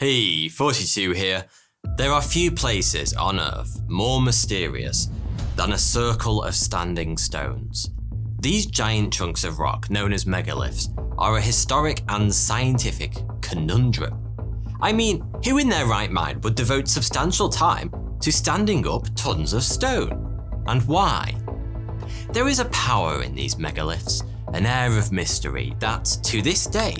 Hey, 42 here. There are few places on Earth more mysterious than a circle of standing stones. These giant chunks of rock, known as megaliths, are a historic and scientific conundrum. I mean, who in their right mind would devote substantial time to standing up tons of stone? And why? There is a power in these megaliths, an air of mystery that, to this day,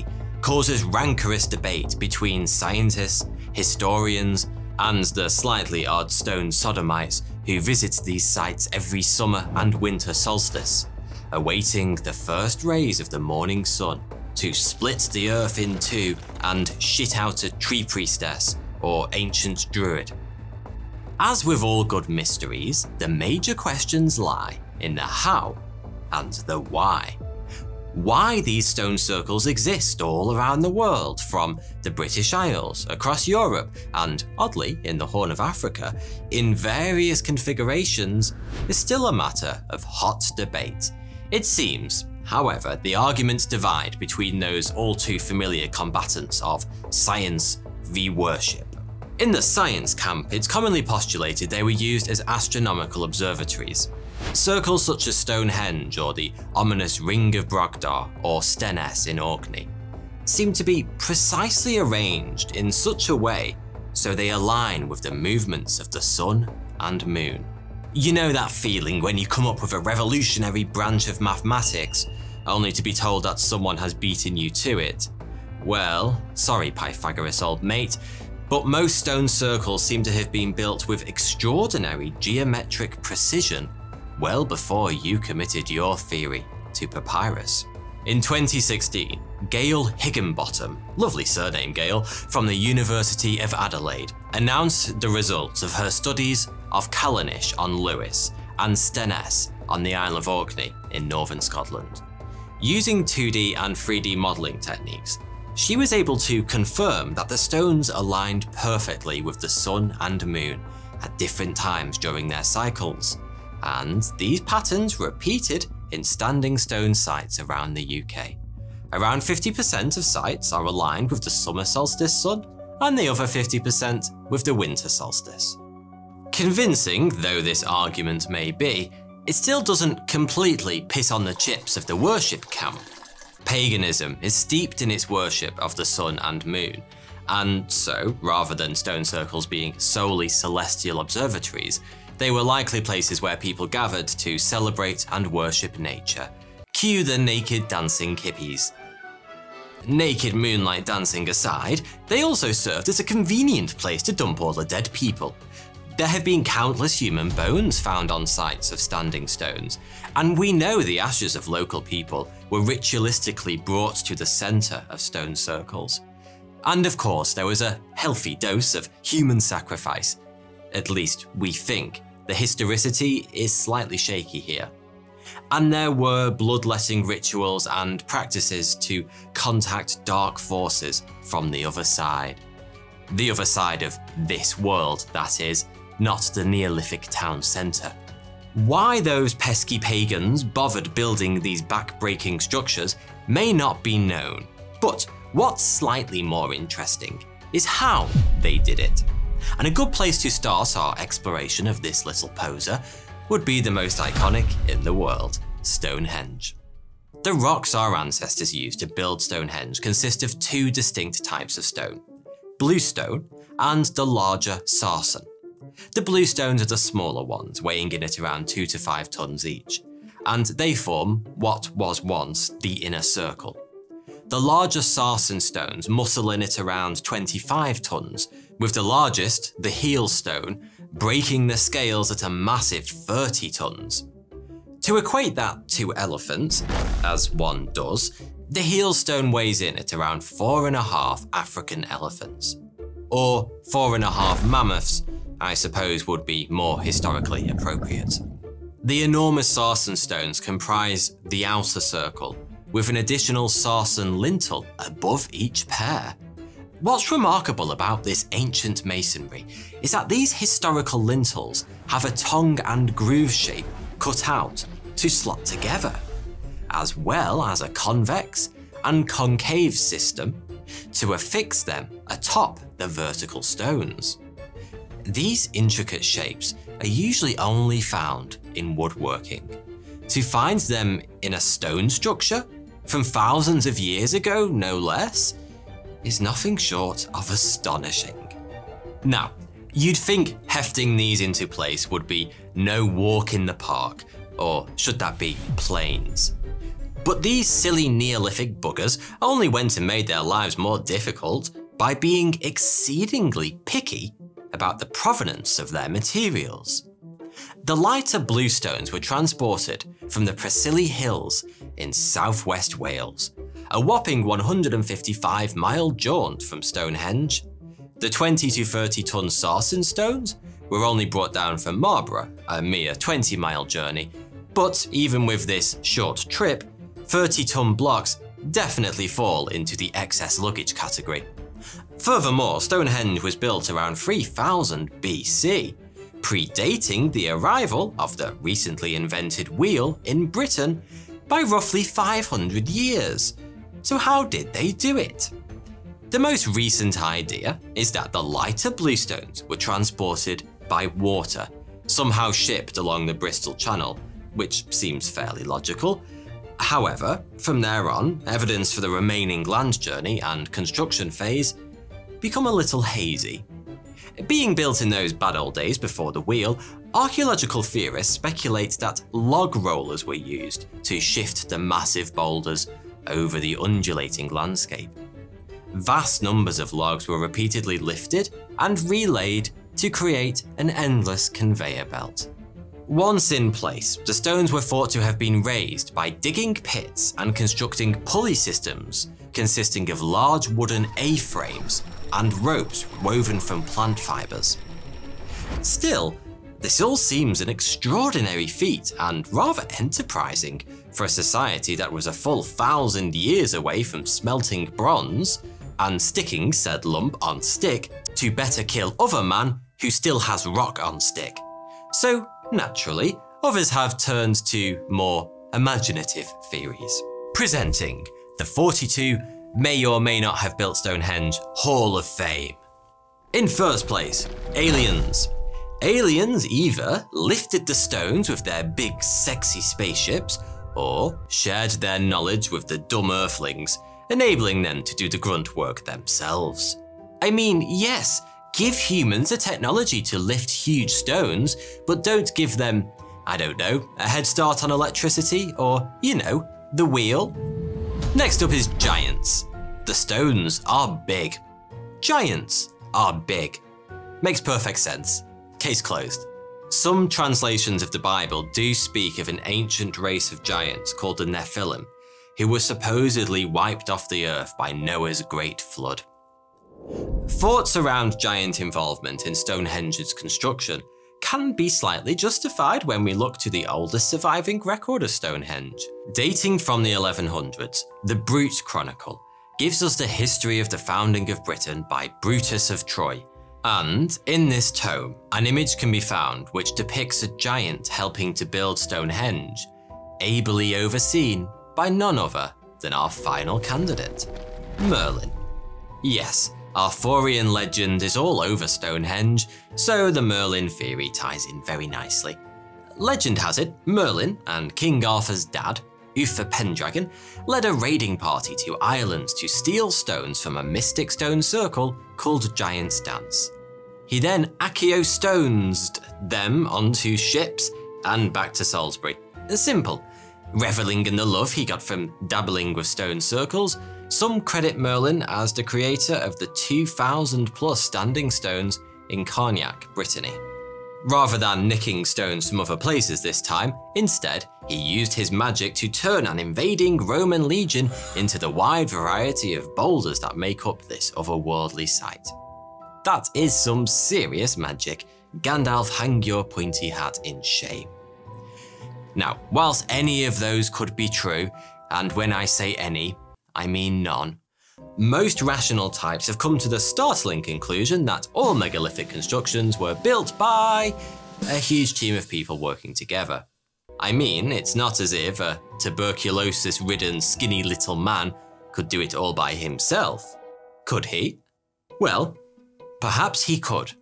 causes rancorous debate between scientists, historians, and the slightly odd stone sodomites who visit these sites every summer and winter solstice, awaiting the first rays of the morning sun to split the earth in two and shit out a tree priestess or ancient druid. As with all good mysteries, the major questions lie in the how and the why. Why these stone circles exist all around the world, from the British Isles, across Europe, and oddly in the Horn of Africa, in various configurations, is still a matter of hot debate. It seems, however, the arguments divide between those all too familiar combatants of science v worship. In the science camp, it's commonly postulated they were used as astronomical observatories. Circles such as Stonehenge or the ominous Ring of Brogdar or Stonehenge in Orkney seem to be precisely arranged in such a way so they align with the movements of the sun and moon. You know that feeling when you come up with a revolutionary branch of mathematics only to be told that someone has beaten you to it? Well, sorry Pythagoras old mate, but most stone circles seem to have been built with extraordinary geometric precision well before you committed your theory to papyrus. In 2016, Gail Higginbottom, lovely surname Gail, from the University of Adelaide, announced the results of her studies of Callanish on Lewis and Stonehenge on the Isle of Orkney in northern Scotland. Using 2D and 3D modelling techniques, she was able to confirm that the stones aligned perfectly with the sun and moon at different times during their cycles, and these patterns repeated in standing stone sites around the UK. Around 50% of sites are aligned with the summer solstice sun, and the other 50% with the winter solstice. Convincing though this argument may be, it still doesn't completely piss on the chips of the worship camp. Paganism is steeped in its worship of the sun and moon, and so, rather than stone circles being solely celestial observatories, they were likely places where people gathered to celebrate and worship nature. Cue the naked dancing hippies. Naked moonlight dancing aside, they also served as a convenient place to dump all the dead people. There have been countless human bones found on sites of standing stones, and we know the ashes of local people were ritualistically brought to the centre of stone circles. And of course, there was a healthy dose of human sacrifice. At least we think. The historicity is slightly shaky here. And there were bloodletting rituals and practices to contact dark forces from the other side. The other side of this world, that is, not the Neolithic town centre. Why those pesky pagans bothered building these back-breaking structures may not be known, but what's slightly more interesting is how they did it. And a good place to start our exploration of this little poser would be the most iconic in the world, Stonehenge. The rocks our ancestors used to build Stonehenge consist of two distinct types of stone, bluestone and the larger sarsen. The bluestones are the smaller ones, weighing in at around 2 to 5 tons each, and they form what was once the inner circle. The larger sarsen stones muscle in at around 25 tons, with the largest, the heel stone, breaking the scales at a massive 30 tons. To equate that to elephants, as one does, the heel stone weighs in at around 4.5 African elephants. Or 4.5 mammoths, I suppose would be more historically appropriate. The enormous sarsen stones comprise the outer circle, with an additional sarsen lintel above each pair. What's remarkable about this ancient masonry is that these historical lintels have a tongue and groove shape cut out to slot together, as well as a convex and concave system to affix them atop the vertical stones. These intricate shapes are usually only found in woodworking. To find them in a stone structure, from thousands of years ago no less, is nothing short of astonishing. Now, you'd think hefting these into place would be no walk in the park, or should that be plains? But these silly Neolithic buggers only went and made their lives more difficult by being exceedingly picky about the provenance of their materials. The lighter blue stones were transported from the Preseli Hills in southwest Wales, a whopping 155-mile jaunt from Stonehenge. The 20 to 30 ton sarsen stones were only brought down from Marlborough, a mere 20-mile journey, but even with this short trip, 30-ton blocks definitely fall into the excess luggage category. Furthermore, Stonehenge was built around 3000 BC, predating the arrival of the recently invented wheel in Britain by roughly 500 years. So how did they do it? The most recent idea is that the lighter bluestones were transported by water, somehow shipped along the Bristol Channel, which seems fairly logical. However, from there on, evidence for the remaining land journey and construction phase become a little hazy. Being built in those bad old days before the wheel, archaeological theorists speculate that log rollers were used to shift the massive boulders over the undulating landscape. Vast numbers of logs were repeatedly lifted and relayed to create an endless conveyor belt. Once in place, the stones were thought to have been raised by digging pits and constructing pulley systems consisting of large wooden A-frames and ropes woven from plant fibers. Still, this all seems an extraordinary feat and rather enterprising for a society that was a full 1,000 years away from smelting bronze and sticking said lump on stick to better kill other man who still has rock on stick. So naturally, others have turned to more imaginative theories. Presenting the 42 may or may not have built Stonehenge Hall of Fame. In first place, aliens. Aliens either lifted the stones with their big sexy spaceships, or shared their knowledge with the dumb earthlings, enabling them to do the grunt work themselves. I mean, yes, give humans the technology to lift huge stones, but don't give them, I don't know, a head start on electricity or, you know, the wheel. Next up is giants. The stones are big. Giants are big. Makes perfect sense. Case closed. Some translations of the Bible do speak of an ancient race of giants called the Nephilim, who were supposedly wiped off the earth by Noah's great flood. Thoughts around giant involvement in Stonehenge's construction can be slightly justified when we look to the oldest surviving record of Stonehenge. Dating from the 1100s, the Brute Chronicle gives us the history of the founding of Britain by Brutus of Troy. And in this tome, an image can be found which depicts a giant helping to build Stonehenge, ably overseen by none other than our final candidate, Merlin. Yes, Arthurian legend is all over Stonehenge, so the Merlin theory ties in very nicely. Legend has it, Merlin and King Arthur's dad, Uther Pendragon, led a raiding party to Ireland to steal stones from a mystic stone circle called Giant's Dance. He then Accio-stonesed them onto ships and back to Salisbury. Simple. Reveling in the love he got from dabbling with stone circles, some credit Merlin as the creator of the 2,000 plus standing stones in Carnac, Brittany. Rather than nicking stones from other places this time, instead, he used his magic to turn an invading Roman legion into the wide variety of boulders that make up this otherworldly sight. That is some serious magic. Gandalf, hang your pointy hat in shame. Now, whilst any of those could be true, and when I say any, I mean none, most rational types have come to the startling conclusion that all megalithic constructions were built by a huge team of people working together. I mean, it's not as if a tuberculosis-ridden, skinny little man could do it all by himself. Could he? Well, perhaps he could.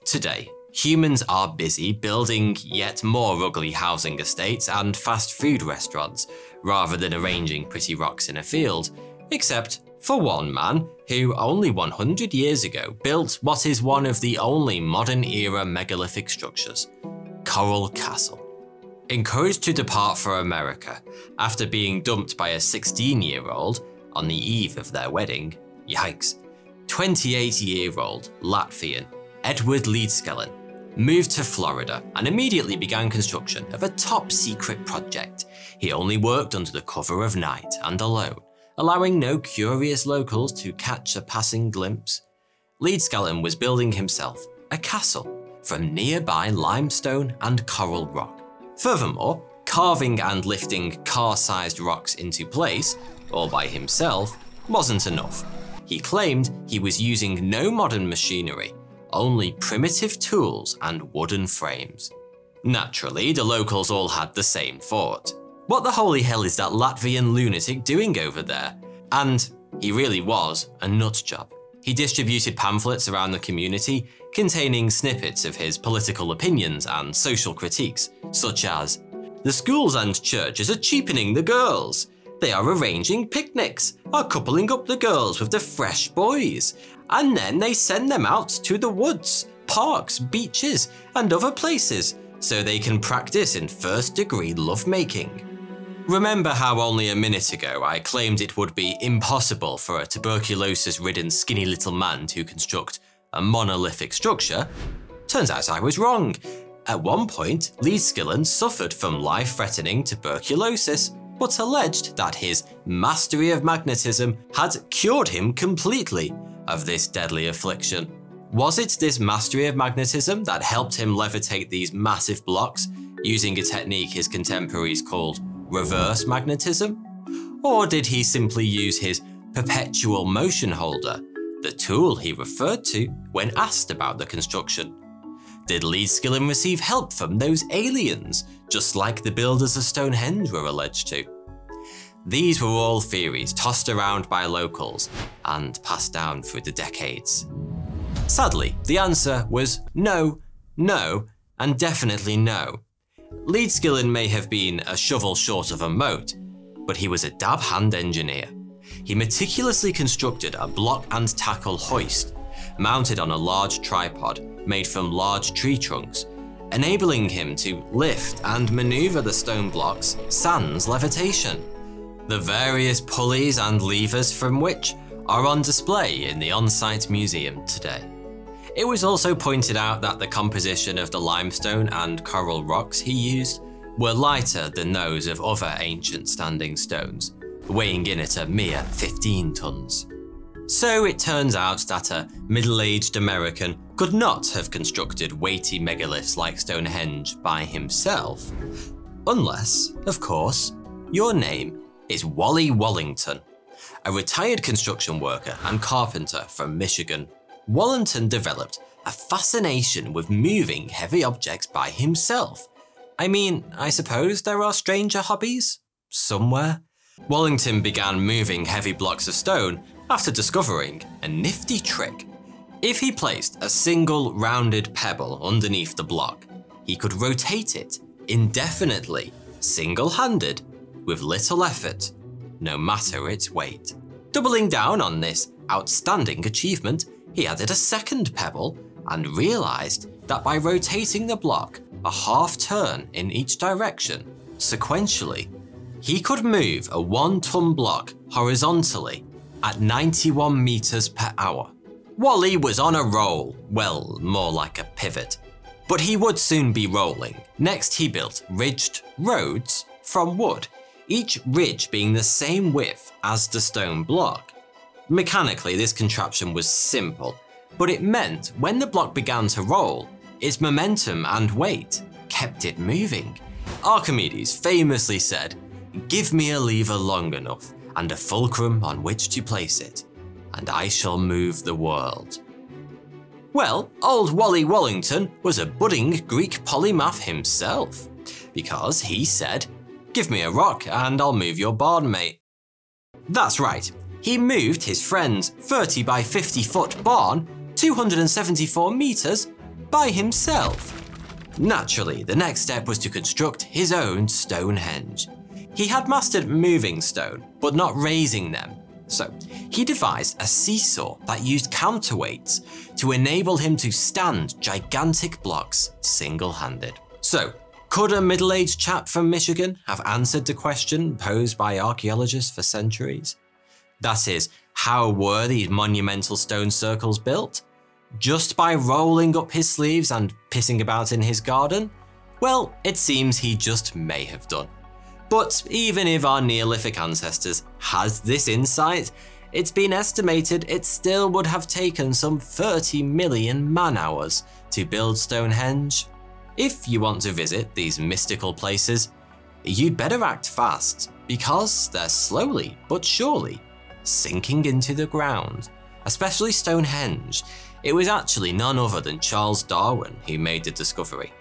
Today, humans are busy building yet more ugly housing estates and fast food restaurants, rather than arranging pretty rocks in a field, except for one man who only 100 years ago built what is one of the only modern-era megalithic structures, Coral Castle. Encouraged to depart for America after being dumped by a 16-year-old on the eve of their wedding, yikes, 28-year-old Latvian Edward Leedskellen moved to Florida and immediately began construction of a top-secret project. He only worked under the cover of night and alone, allowing no curious locals to catch a passing glimpse. Leedskellen was building himself a castle from nearby limestone and coral rock. Furthermore, carving and lifting car-sized rocks into place, all by himself, wasn't enough. He claimed he was using no modern machinery, only primitive tools and wooden frames. Naturally, the locals all had the same thought. What the holy hell is that Latvian lunatic doing over there? And he really was a nutjob. He distributed pamphlets around the community containing snippets of his political opinions and social critiques, such as, "The schools and churches are cheapening the girls. They are arranging picnics, are coupling up the girls with the fresh boys, and then they send them out to the woods, parks, beaches, and other places so they can practice in first-degree lovemaking." Remember how only a minute ago I claimed it would be impossible for a tuberculosis-ridden skinny little man to construct a monolithic structure? Turns out I was wrong. At one point, Leedskellen suffered from life-threatening tuberculosis, but alleged that his mastery of magnetism had cured him completely of this deadly affliction. Was it this mastery of magnetism that helped him levitate these massive blocks using a technique his contemporaries called reverse magnetism? Or did he simply use his perpetual motion holder, the tool he referred to when asked about the construction? Did Leedskellen receive help from those aliens, just like the builders of Stonehenge were alleged to? These were all theories tossed around by locals and passed down through the decades. Sadly, the answer was no, no, and definitely no. Leedskellen may have been a shovel short of a moat, but he was a dab-hand engineer. He meticulously constructed a block and tackle hoist, mounted on a large tripod made from large tree trunks, enabling him to lift and maneuver the stone blocks sans levitation. The various pulleys and levers from which are on display in the on-site museum today. It was also pointed out that the composition of the limestone and coral rocks he used were lighter than those of other ancient standing stones, weighing in at a mere 15 tons. So it turns out that a middle-aged American could not have constructed weighty megaliths like Stonehenge by himself, unless, of course, your name is Wally Wallington, a retired construction worker and carpenter from Michigan. Wallington developed a fascination with moving heavy objects by himself. I mean, I suppose there are stranger hobbies somewhere. Wallington began moving heavy blocks of stone after discovering a nifty trick. If he placed a single rounded pebble underneath the block, he could rotate it indefinitely, single-handed, with little effort, no matter its weight. Doubling down on this outstanding achievement, he added a second pebble and realized that by rotating the block a half turn in each direction, sequentially, he could move a 1-ton block horizontally at 91 meters per hour. Wally was on a roll, well, more like a pivot, but he would soon be rolling. Next, he built ridged roads from wood, each ridge being the same width as the stone block. Mechanically, this contraption was simple, but it meant when the block began to roll, its momentum and weight kept it moving. Archimedes famously said, "Give me a lever long enough and a fulcrum on which to place it, and I shall move the world." Well, old Wally Wallington was a budding Greek polymath himself, because he said, "Give me a rock and I'll move your barn, mate." That's right, he moved his friend's 30 by 50 foot barn 274 meters by himself. Naturally, the next step was to construct his own Stonehenge. He had mastered moving stone, but not raising them. So he devised a seesaw that used counterweights to enable him to stand gigantic blocks single-handed. So, could a middle-aged chap from Michigan have answered the question posed by archaeologists for centuries? That is, how were these monumental stone circles built? Just by rolling up his sleeves and pissing about in his garden? Well, it seems he just may have done. But even if our Neolithic ancestors had this insight, it's been estimated it still would have taken some 30 million man-hours to build Stonehenge. If you want to visit these mystical places, you'd better act fast, because they're slowly but surely sinking into the ground. Especially Stonehenge. It was actually none other than Charles Darwin who made the discovery.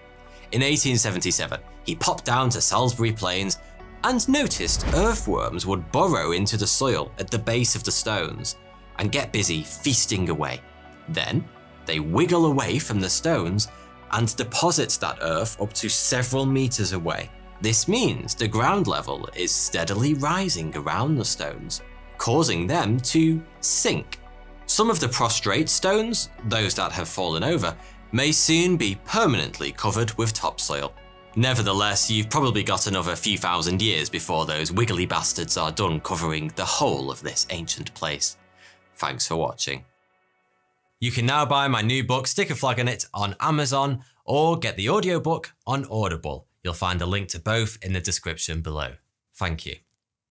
In 1877, he popped down to Salisbury Plains and noticed earthworms would burrow into the soil at the base of the stones and get busy feasting away. Then, they wiggle away from the stones and deposit that earth up to several meters away. This means the ground level is steadily rising around the stones, causing them to sink. Some of the prostrate stones, those that have fallen over, may soon be permanently covered with topsoil. Nevertheless, you've probably got another few thousand years before those wiggly bastards are done covering the whole of this ancient place. Thanks for watching. You can now buy my new book, Stick a Flag on It, on Amazon, or get the audiobook on Audible. You'll find a link to both in the description below. Thank you.